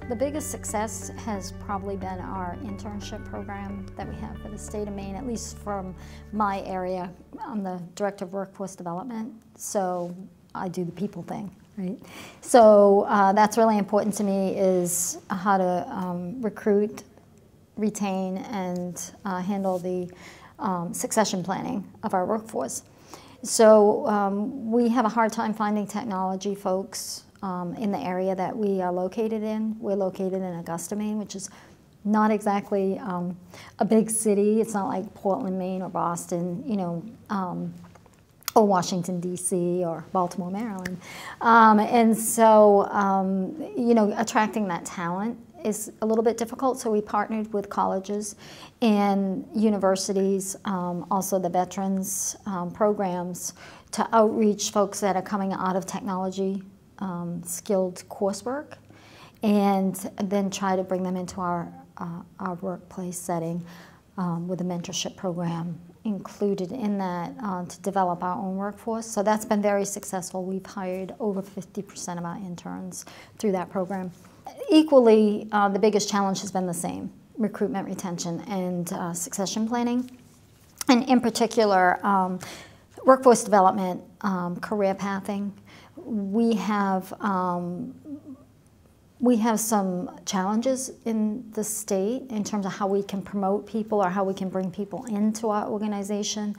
The biggest success has probably been our internship program that we have for the state of Maine, at least from my area. I'm the Director of Workforce Development, so I do the people thing, right? So that's really important to me, is how to recruit, retain, and handle the succession planning of our workforce. So we have a hard time finding technology folks in the area that we are located in. We're located in Augusta, Maine, which is not exactly a big city. It's not like Portland, Maine, or Boston, you know, or Washington, D.C., or Baltimore, Maryland. And so, you know, attracting that talent is a little bit difficult, so we partnered with colleges and universities, also the veterans programs, to outreach folks that are coming out of technology skilled coursework, and then try to bring them into our workplace setting with a mentorship program included in that to develop our own workforce. So that's been very successful. We've hired over 50% of our interns through that program. Equally, the biggest challenge has been the same: recruitment, retention, and succession planning. And in particular, workforce development, career pathing. We have some challenges in the state in terms of how we can promote people or how we can bring people into our organization.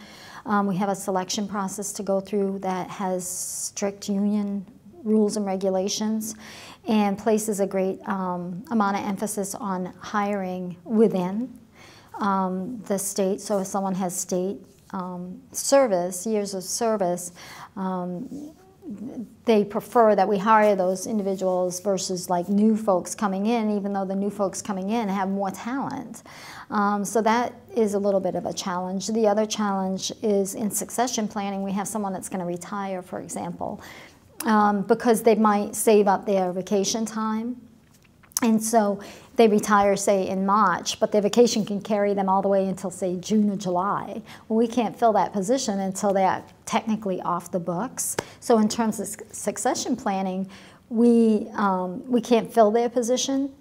We have a selection process to go through that has strict union rules and regulations, and places a great amount of emphasis on hiring within the state. So if someone has state service, years of service, they prefer that we hire those individuals versus like new folks coming in, even though the new folks coming in have more talent. So that is a little bit of a challenge. The other challenge is in succession planning. We have someone that's going to retire, for example, because they might save up their vacation time. And so they retire, say, in March, but their vacation can carry them all the way until, say, June or July. Well, we can't fill that position until they're technically off the books. So in terms of succession planning, we can't fill their position,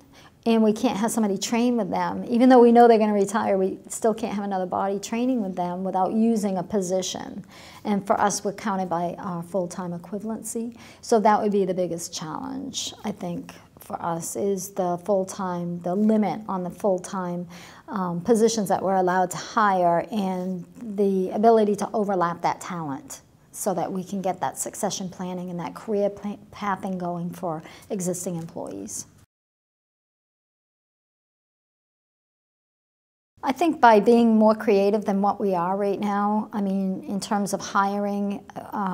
and we can't have somebody train with them. Even though we know they're going to retire, we still can't have another body training with them without using a position. And for us, we're counted by our full-time equivalency. So that would be the biggest challenge, I think, for us, is the full-time, the limit on the full-time positions that we're allowed to hire, and the ability to overlap that talent so that we can get that succession planning and that career pathing going for existing employees. I think by being more creative than what we are right now, I mean, in terms of hiring,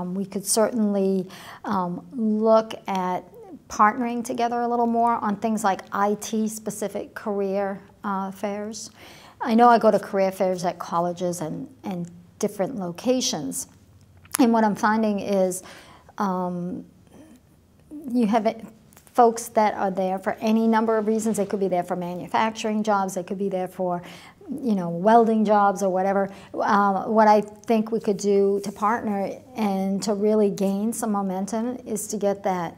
we could certainly look at partnering together a little more on things like IT-specific career fairs. I know I go to career fairs at colleges and different locations, and what I'm finding is you have folks that are there for any number of reasons. They could be there for manufacturing jobs, they could be there for, you know, welding jobs or whatever. What I think we could do to partner and to really gain some momentum is to get that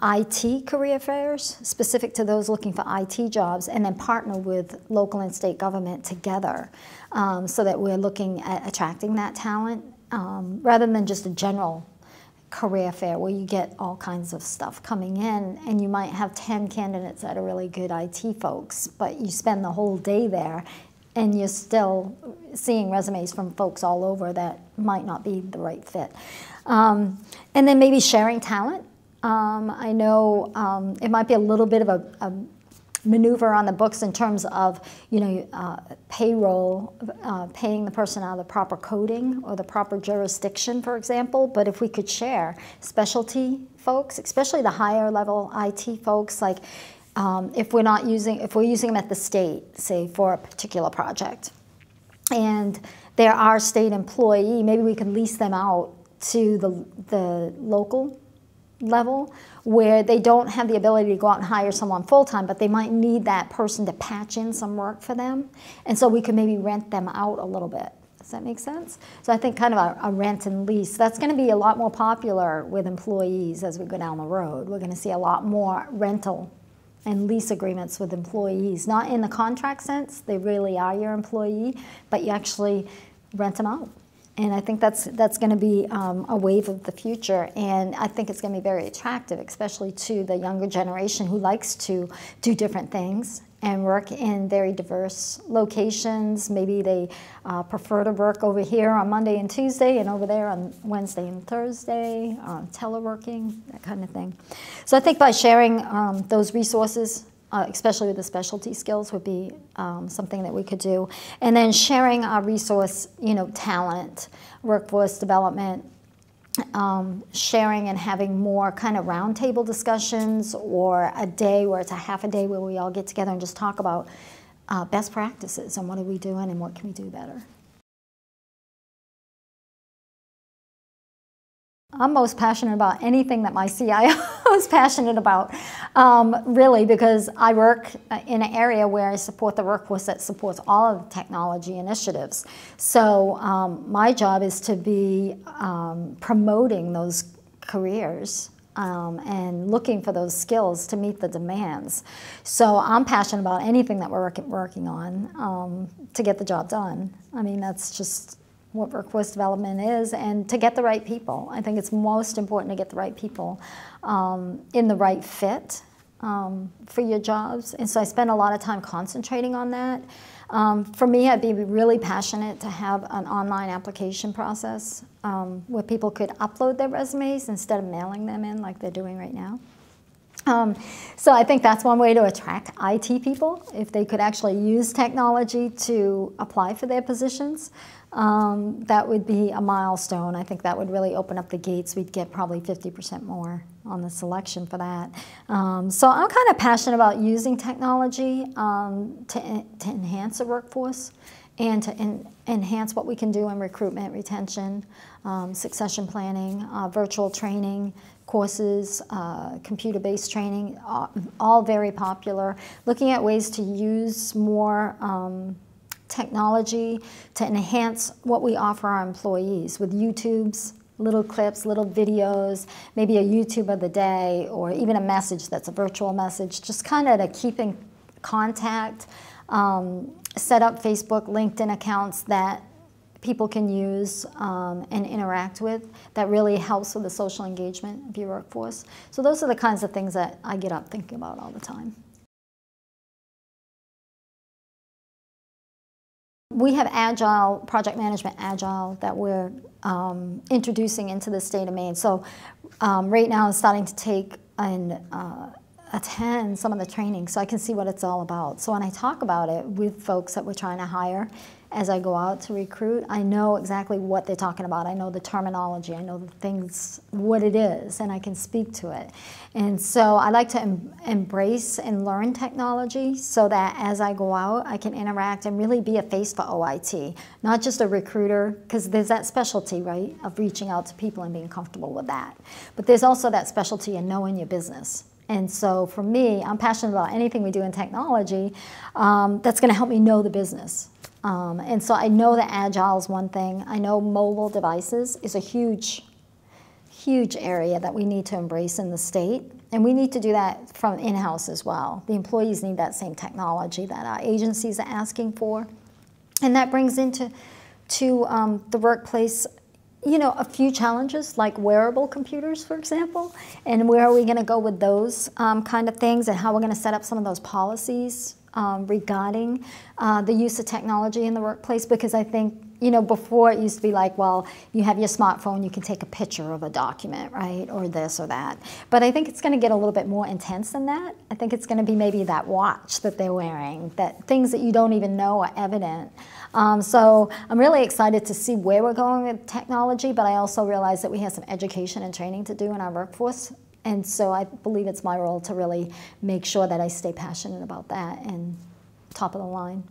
IT career fairs specific to those looking for IT jobs, and then partner with local and state government together so that we're looking at attracting that talent rather than just a general career fair where you get all kinds of stuff coming in, and you might have 10 candidates that are really good IT folks, but you spend the whole day there and you're still seeing resumes from folks all over that might not be the right fit. And then maybe sharing talent. I know it might be a little bit of a maneuver on the books in terms of, you know, payroll, paying the person out of the proper coding or the proper jurisdiction, for example. But if we could share specialty folks, especially the higher level IT folks, like if we're using them at the state, say for a particular project, and they're our state employee, maybe we can lease them out to the local level where they don't have the ability to go out and hire someone full-time, but they might need that person to patch in some work for them. And so we could maybe rent them out a little bit. Does that make sense? So I think kind of a rent and lease, that's going to be a lot more popular with employees as we go down the road. We're going to see a lot more rental and lease agreements with employees. Not in the contract sense, they really are your employee, but you actually rent them out. And I think that's going to be a wave of the future, and I think it's going to be very attractive, especially to the younger generation who likes to do different things and work in very diverse locations. Maybe they prefer to work over here on Monday and Tuesday and over there on Wednesday and Thursday, teleworking, that kind of thing. So I think by sharing those resources, especially with the specialty skills, would be something that we could do. And then sharing our resource, talent, workforce development, sharing and having more kind of roundtable discussions, or a day where it's a half a day where we all get together and just talk about best practices and what are we doing and what can we do better. I'm most passionate about anything that my CIO is passionate about, really, because I work in an area where I support the workforce that supports all of the technology initiatives. So my job is to be promoting those careers and looking for those skills to meet the demands. So I'm passionate about anything that we're working on to get the job done. I mean, that's just what workforce development is, and to get the right people. I think it's most important to get the right people in the right fit for your jobs. And so I spend a lot of time concentrating on that. For me, I'd be really passionate to have an online application process where people could upload their resumes instead of mailing them in like they're doing right now. So I think that's one way to attract IT people, if they could actually use technology to apply for their positions. That would be a milestone. I think that would really open up the gates. We'd get probably 50% more on the selection for that. So I'm kind of passionate about using technology to enhance the workforce and to enhance what we can do in recruitment, retention, succession planning, virtual training, courses, computer-based training, all very popular. Looking at ways to use more technology to enhance what we offer our employees with YouTubes, little clips, little videos, maybe a YouTube of the day, or even a message that's a virtual message, just kind of to keep in contact, set up Facebook, LinkedIn accounts that people can use and interact with, that really helps with the social engagement of your workforce. So those are the kinds of things that I get up thinking about all the time. We have Agile, project management Agile, that we're introducing into the state of Maine. So right now I'm starting to take and attend some of the training so I can see what it's all about. So when I talk about it with folks that we're trying to hire, as I go out to recruit, I know exactly what they're talking about. I know the terminology, I know the things, what it is, and I can speak to it. And so I like to embrace and learn technology so that as I go out, I can interact and really be a face for OIT, not just a recruiter, because there's that specialty, right, of reaching out to people and being comfortable with that. But there's also that specialty in knowing your business. And so for me, I'm passionate about anything we do in technology that's going to help me know the business. And so I know that Agile is one thing. I know mobile devices is a huge, huge area that we need to embrace in the state. And we need to do that from in-house as well. The employees need that same technology that our agencies are asking for. And that brings into the workplace, you know, a few challenges like wearable computers, for example, and where are we going to go with those kind of things, and how we're going to set up some of those policies regarding the use of technology in the workplace. Because I think, you know, before it used to be like, well, you have your smartphone, you can take a picture of a document, right, or this or that. But I think it's going to get a little bit more intense than that. I think it's going to be maybe that watch that they're wearing, that things that you don't even know are evident. So I'm really excited to see where we're going with technology, but I also realize that we have some education and training to do in our workforce. And so I believe it's my role to really make sure that I stay passionate about that and top of the line.